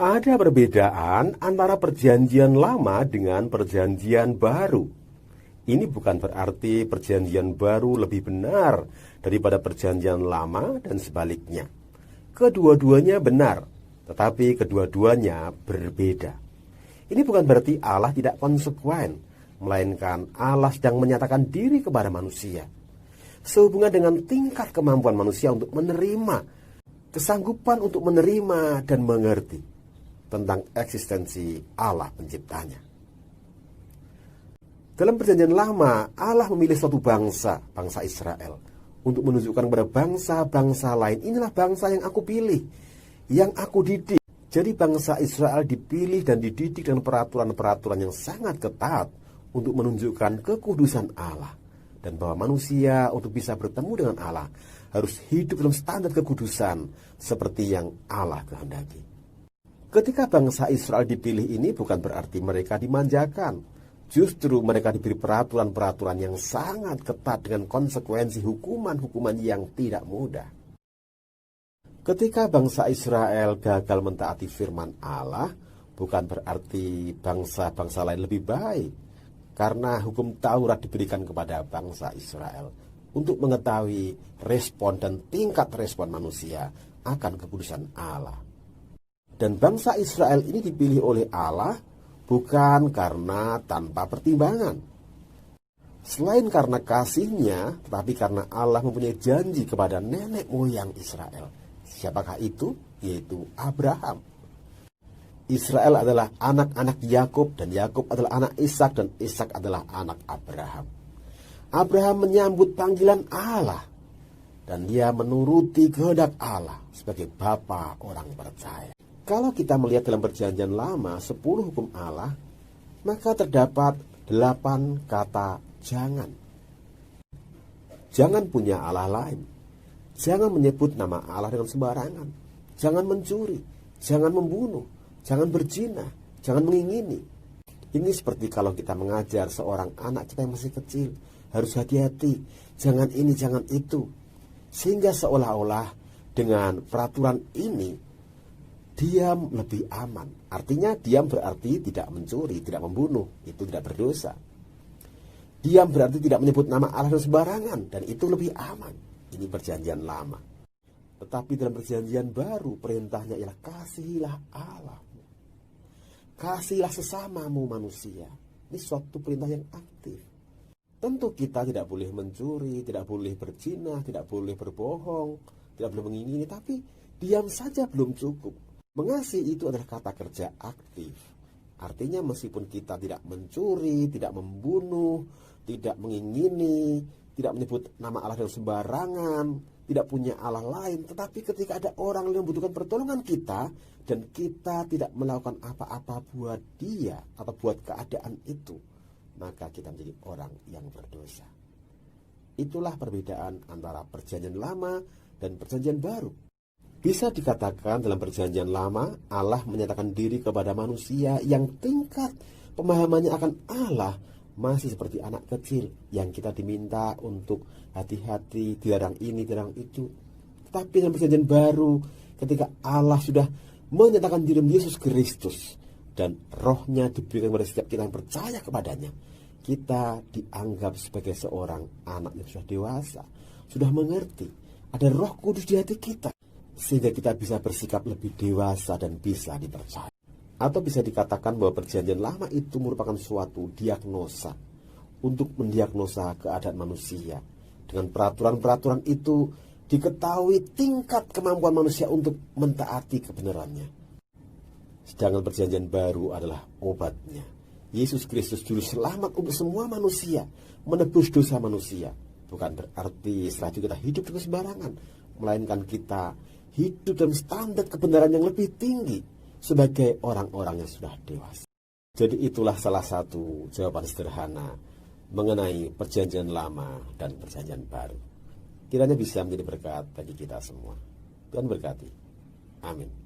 Ada perbedaan antara perjanjian lama dengan perjanjian baru. Ini bukan berarti perjanjian baru lebih benar daripada perjanjian lama dan sebaliknya. Kedua-duanya benar, tetapi kedua-duanya berbeda. Ini bukan berarti Allah tidak konsekuen, melainkan Allah sedang menyatakan diri kepada manusia. Sehubungan dengan tingkat kemampuan manusia untuk menerima, kesanggupan untuk menerima dan mengerti tentang eksistensi Allah penciptanya. Dalam perjanjian lama, Allah memilih suatu bangsa, bangsa Israel, untuk menunjukkan kepada bangsa-bangsa lain, inilah bangsa yang aku pilih, yang aku didik. Jadi bangsa Israel dipilih dan dididik dengan peraturan-peraturan yang sangat ketat untuk menunjukkan kekudusan Allah. Dan bahwa manusia untuk bisa bertemu dengan Allah harus hidup dalam standar kekudusan seperti yang Allah kehendaki. Ketika bangsa Israel dipilih ini bukan berarti mereka dimanjakan. Justru mereka diberi peraturan-peraturan yang sangat ketat dengan konsekuensi hukuman-hukuman yang tidak mudah. Ketika bangsa Israel gagal mentaati firman Allah, bukan berarti bangsa-bangsa lain lebih baik. Karena hukum Taurat diberikan kepada bangsa Israel untuk mengetahui respon dan tingkat respon manusia akan kekudusan Allah. Dan bangsa Israel ini dipilih oleh Allah bukan karena tanpa pertimbangan. Selain karena kasihnya, tetapi karena Allah mempunyai janji kepada nenek moyang Israel. Siapakah itu? Yaitu Abraham. Israel adalah anak-anak Yakub dan Yakub adalah anak Ishak dan Ishak adalah anak Abraham. Abraham menyambut panggilan Allah dan dia menuruti kehendak Allah sebagai bapa orang percaya. Kalau kita melihat dalam perjanjian lama 10 hukum Allah, maka terdapat 8 kata jangan. Jangan punya Allah lain. Jangan menyebut nama Allah dengan sembarangan. Jangan mencuri. Jangan membunuh. Jangan berzina. Jangan mengingini. Ini seperti kalau kita mengajar seorang anak kita yang masih kecil. Harus hati-hati. Jangan ini, jangan itu. Sehingga seolah-olah dengan peraturan ini diam lebih aman. Artinya diam berarti tidak mencuri, tidak membunuh. Itu tidak berdosa. Diam berarti tidak menyebut nama Allah sembarangan. Dan itu lebih aman. Ini perjanjian lama. Tetapi dalam perjanjian baru perintahnya ialah kasihilah Allah. Kasihilah sesamamu manusia. Ini suatu perintah yang aktif. Tentu kita tidak boleh mencuri, tidak boleh berzina, tidak boleh berbohong, tidak boleh mengingini. Tapi diam saja belum cukup. Mengasihi itu adalah kata kerja aktif. Artinya meskipun kita tidak mencuri, tidak membunuh, tidak mengingini, tidak menyebut nama Allah dengan sembarangan, tidak punya Allah lain, tetapi ketika ada orang yang membutuhkan pertolongan kita dan kita tidak melakukan apa-apa buat dia atau buat keadaan itu, maka kita menjadi orang yang berdosa. Itulah perbedaan antara perjanjian lama dan perjanjian baru. Bisa dikatakan dalam perjanjian lama, Allah menyatakan diri kepada manusia yang tingkat pemahamannya akan Allah masih seperti anak kecil yang kita diminta untuk hati-hati, dilarang ini, dilarang itu. Tetapi dalam perjanjian baru, ketika Allah sudah menyatakan diri Yesus Kristus dan rohnya diberikan kepada setiap kita yang percaya kepadanya, kita dianggap sebagai seorang anak yang sudah dewasa, sudah mengerti. Ada Roh Kudus di hati kita, sehingga kita bisa bersikap lebih dewasa dan bisa dipercaya. Atau bisa dikatakan bahwa perjanjian lama itu merupakan suatu diagnosa untuk mendiagnosa keadaan manusia. Dengan peraturan-peraturan itu diketahui tingkat kemampuan manusia untuk mentaati kebenarannya. Sedangkan perjanjian baru adalah obatnya. Yesus Kristus juru selamat untuk semua manusia, menebus dosa manusia. Bukan berarti setelah itu kita hidup dengan sembarangan, melainkan kita hidup dalam standar kebenaran yang lebih tinggi sebagai orang-orang yang sudah dewasa. Jadi itulah salah satu jawaban sederhana mengenai perjanjian lama dan perjanjian baru. Kiranya bisa menjadi berkat bagi kita semua. Tuhan berkati. Amin.